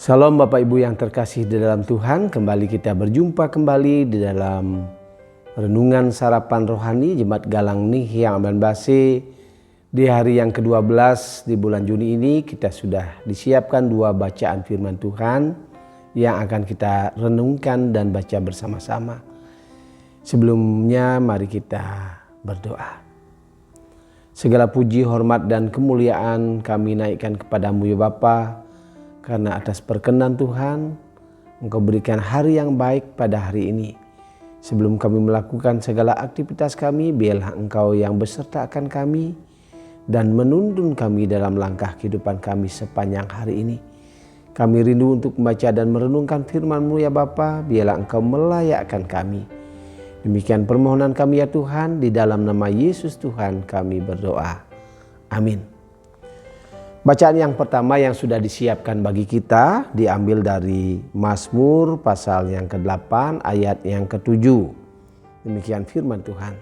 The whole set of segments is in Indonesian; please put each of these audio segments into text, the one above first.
Salam Bapak Ibu yang terkasih di dalam Tuhan, kembali kita berjumpa kembali di dalam renungan sarapan rohani Jemaat Galang Nihyang Amban Base. Di hari yang ke-12 di bulan Juni ini kita sudah disiapkan 2 bacaan firman Tuhan yang akan kita renungkan dan baca bersama-sama. Sebelumnya mari kita berdoa. Segala puji, hormat dan kemuliaan kami naikkan kepadamu ya Bapa. Karena atas perkenan Tuhan, Engkau berikan hari yang baik pada hari ini. Sebelum kami melakukan segala aktivitas kami, biarlah Engkau yang beserta akan kami dan menuntun kami dalam langkah kehidupan kami sepanjang hari ini. Kami rindu untuk membaca dan merenungkan firman-Mu ya Bapa, biarlah Engkau melayakkan kami. Demikian permohonan kami ya Tuhan, di dalam nama Yesus Tuhan kami berdoa. Amin. Bacaan yang pertama yang sudah disiapkan bagi kita diambil dari Mazmur pasal yang ke-8 ayat yang ke-7. Demikian firman Tuhan.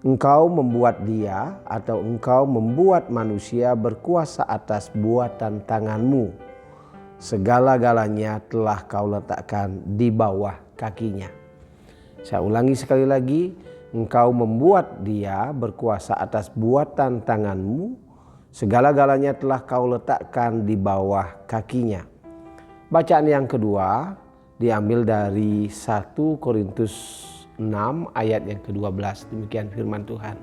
Engkau membuat dia atau engkau membuat manusia berkuasa atas buatan tanganmu. Segala-galanya telah kau letakkan di bawah kakinya. Saya ulangi sekali lagi. Engkau membuat dia berkuasa atas buatan tanganmu. Segala-galanya telah kau letakkan di bawah kakinya. Bacaan yang kedua diambil dari 1 Korintus 6 ayat yang ke-12. Demikian firman Tuhan.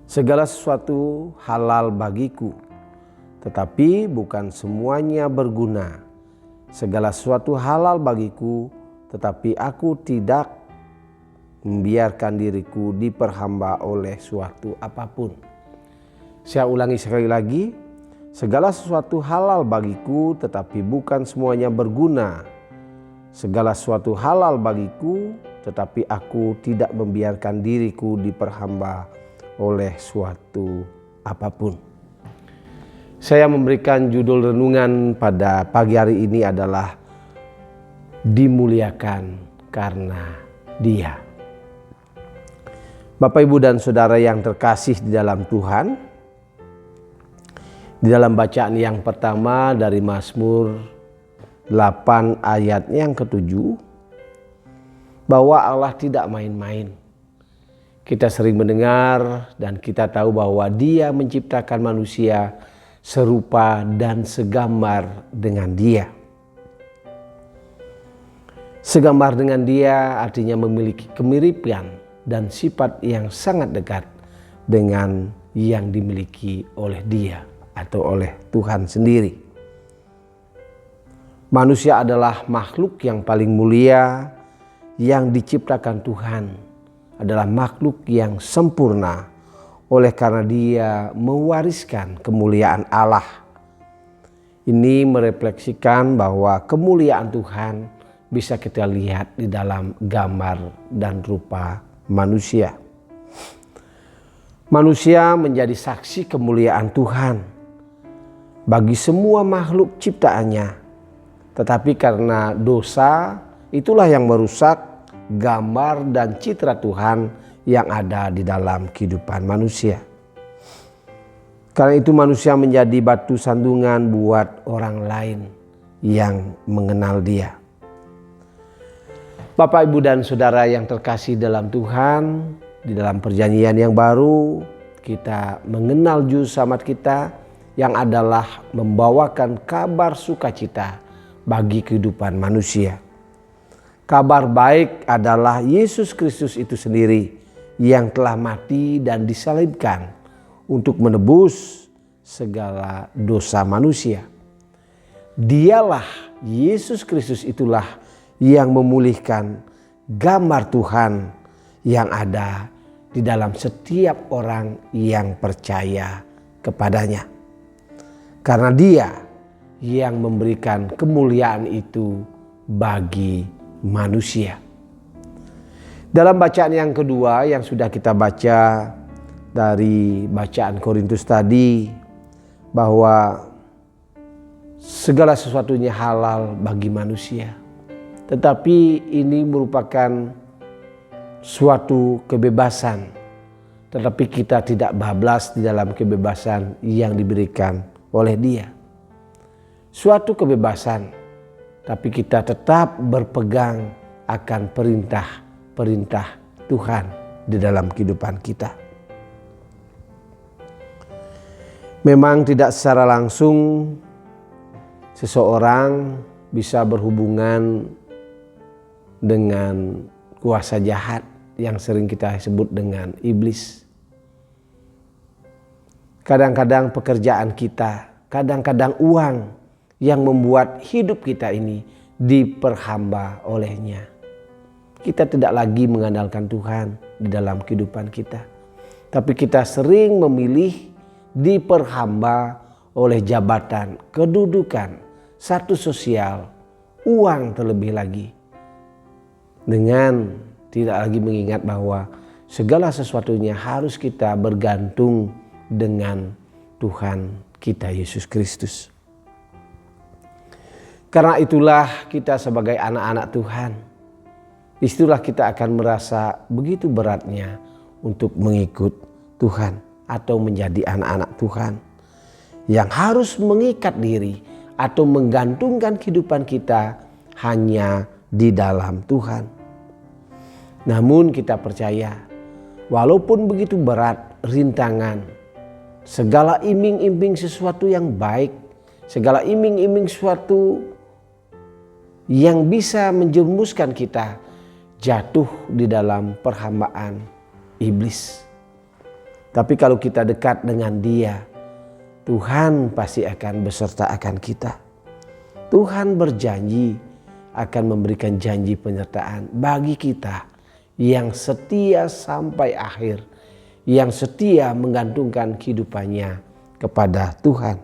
Segala sesuatu halal bagiku, tetapi bukan semuanya berguna. Segala sesuatu halal bagiku, tetapi aku tidak membiarkan diriku diperhamba oleh suatu apapun. Saya ulangi sekali lagi, segala sesuatu halal bagiku tetapi bukan semuanya berguna. Segala sesuatu halal bagiku tetapi aku tidak membiarkan diriku diperhamba oleh suatu apapun. Saya memberikan judul renungan pada pagi hari ini adalah dimuliakan karena Dia. Bapak, Ibu dan Saudara yang terkasih di dalam Tuhan, di dalam bacaan yang pertama dari Mazmur 8 ayat yang ke-7, bahwa Allah tidak main-main. Kita sering mendengar dan kita tahu bahwa Dia menciptakan manusia serupa dan segambar dengan Dia. Segambar dengan Dia artinya memiliki kemiripan dan sifat yang sangat dekat dengan yang dimiliki oleh Dia atau oleh Tuhan sendiri. Manusia adalah makhluk yang paling mulia yang diciptakan Tuhan, adalah makhluk yang sempurna oleh karena dia mewariskan kemuliaan Allah. Ini merefleksikan bahwa kemuliaan Tuhan bisa kita lihat di dalam gambar dan rupa manusia. Manusia menjadi saksi kemuliaan Tuhan bagi semua makhluk ciptaannya. Tetapi karena dosa, itulah yang merusak gambar dan citra Tuhan yang ada di dalam kehidupan manusia. Karena itu manusia menjadi batu sandungan buat orang lain yang mengenal Dia. Bapak, Ibu dan Saudara yang terkasih dalam Tuhan, di dalam perjanjian yang baru kita mengenal juru selamat kita yang adalah membawakan kabar sukacita bagi kehidupan manusia. Kabar baik adalah Yesus Kristus itu sendiri yang telah mati dan disalibkan untuk menebus segala dosa manusia. Dialah Yesus Kristus itulah yang memulihkan gambar Tuhan yang ada di dalam setiap orang yang percaya kepadanya. Karena Dia yang memberikan kemuliaan itu bagi manusia. Dalam bacaan yang kedua yang sudah kita baca dari bacaan Korintus tadi, bahwa segala sesuatunya halal bagi manusia. Tetapi ini merupakan suatu kebebasan. Tetapi kita tidak bablas di dalam kebebasan yang diberikan oleh Dia. suatu kebebasan, tapi kita tetap berpegang akan perintah-perintah Tuhan di dalam kehidupan kita. Memang tidak secara langsung seseorang bisa berhubungan dengan kuasa jahat yang sering kita sebut dengan iblis. Kadang-kadang pekerjaan kita, kadang-kadang uang yang membuat hidup kita ini diperhamba olehnya. Kita tidak lagi mengandalkan Tuhan di dalam kehidupan kita, tapi kita sering memilih diperhamba oleh jabatan, kedudukan, status sosial, uang terlebih lagi. Dengan tidak lagi mengingat bahwa segala sesuatunya harus kita bergantung dengan Tuhan kita Yesus Kristus. Karena itulah kita sebagai anak-anak Tuhan, disitulah kita akan merasa begitu beratnya untuk mengikut Tuhan atau menjadi anak-anak Tuhan yang harus mengikat diri atau menggantungkan kehidupan kita hanya di dalam Tuhan. Namun kita percaya, walaupun begitu berat rintangan, segala iming-iming sesuatu yang baik, segala iming-iming sesuatu yang bisa menjerumuskan kita jatuh di dalam perhambaan iblis. Tapi kalau kita dekat dengan Dia, Tuhan pasti akan beserta akan kita. Tuhan berjanji akan memberikan janji penyertaan bagi kita yang setia sampai akhir, yang setia menggantungkan kehidupannya kepada Tuhan.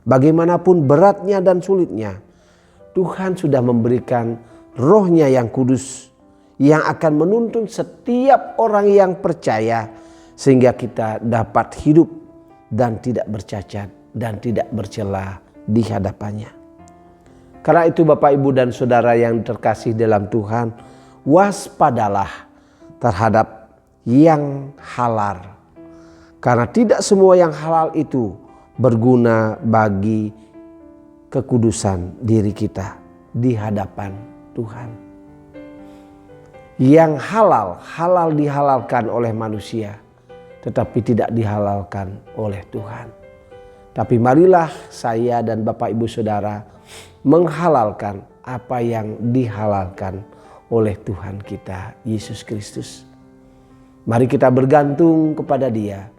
Bagaimanapun beratnya dan sulitnya, Tuhan sudah memberikan Roh-Nya yang kudus yang akan menuntun setiap orang yang percaya sehingga kita dapat hidup dan tidak bercacat dan tidak bercela di hadapannya. Karena itu Bapak, Ibu, dan Saudara yang terkasih dalam Tuhan, waspadalah terhadap yang halal. Karena tidak semua yang halal itu berguna bagi kekudusan diri kita di hadapan Tuhan. Yang halal dihalalkan oleh manusia, tetapi tidak dihalalkan oleh Tuhan. Tapi marilah saya dan Bapak Ibu Saudara menghalalkan apa yang dihalalkan oleh Tuhan kita Yesus Kristus. Mari kita bergantung kepada Dia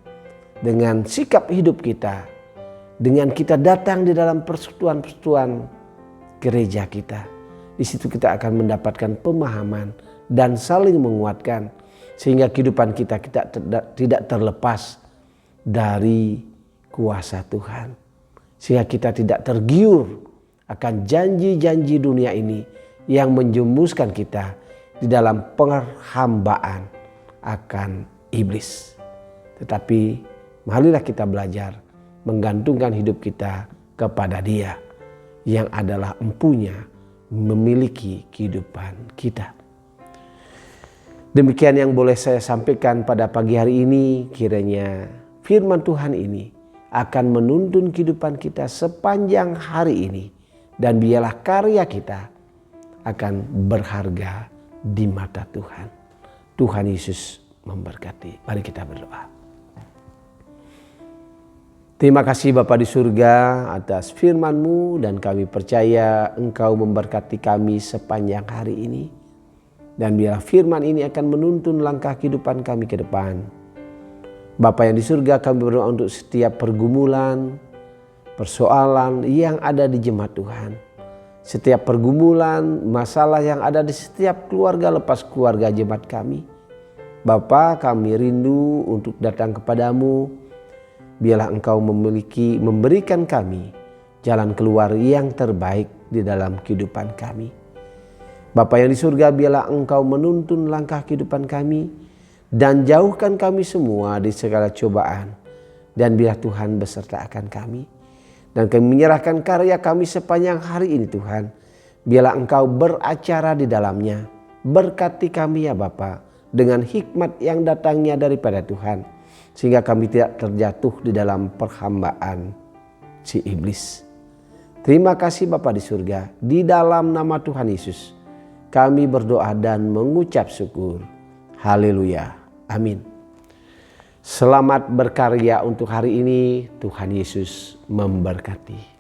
dengan sikap hidup kita, dengan kita datang di dalam persekutuan gereja kita. Di situ kita akan mendapatkan pemahaman dan saling menguatkan, sehingga kehidupan kita tidak terlepas dari kuasa Tuhan. Sehingga kita tidak tergiur akan janji-janji dunia ini yang menjerumuskan kita di dalam perhambaan akan iblis. Tetapi marilah kita belajar menggantungkan hidup kita kepada Dia yang adalah empunya memiliki kehidupan kita. Demikian yang boleh saya sampaikan pada pagi hari ini. Kiranya firman Tuhan ini akan menuntun kehidupan kita sepanjang hari ini. Dan biarlah karya kita akan berharga di mata Tuhan. Tuhan Yesus memberkati. Mari kita berdoa. Terima kasih Bapa di surga atas firman-Mu, dan kami percaya Engkau memberkati kami sepanjang hari ini. Dan biarlah firman ini akan menuntun langkah kehidupan kami ke depan. Bapa yang di surga, kami berdoa untuk setiap pergumulan, persoalan yang ada di jemaat Tuhan. Setiap pergumulan, masalah yang ada di setiap keluarga lepas keluarga jemaat kami. Bapa, kami rindu untuk datang kepadamu. Biarlah Engkau memberikan kami jalan keluar yang terbaik di dalam kehidupan kami. Bapa yang di surga, biarlah Engkau menuntun langkah kehidupan kami dan jauhkan kami semua di segala cobaan. Dan biarlah Tuhan beserta akan kami. Dan kami menyerahkan karya kami sepanjang hari ini Tuhan. Biarlah Engkau beracara di dalamnya. Berkati kami ya Bapa dengan hikmat yang datangnya daripada Tuhan. Sehingga kami tidak terjatuh di dalam perhambaan si iblis. Terima kasih Bapa di surga, di dalam nama Tuhan Yesus kami berdoa dan mengucap syukur. Haleluya. Amin. Selamat berkarya untuk hari ini. Tuhan Yesus memberkati.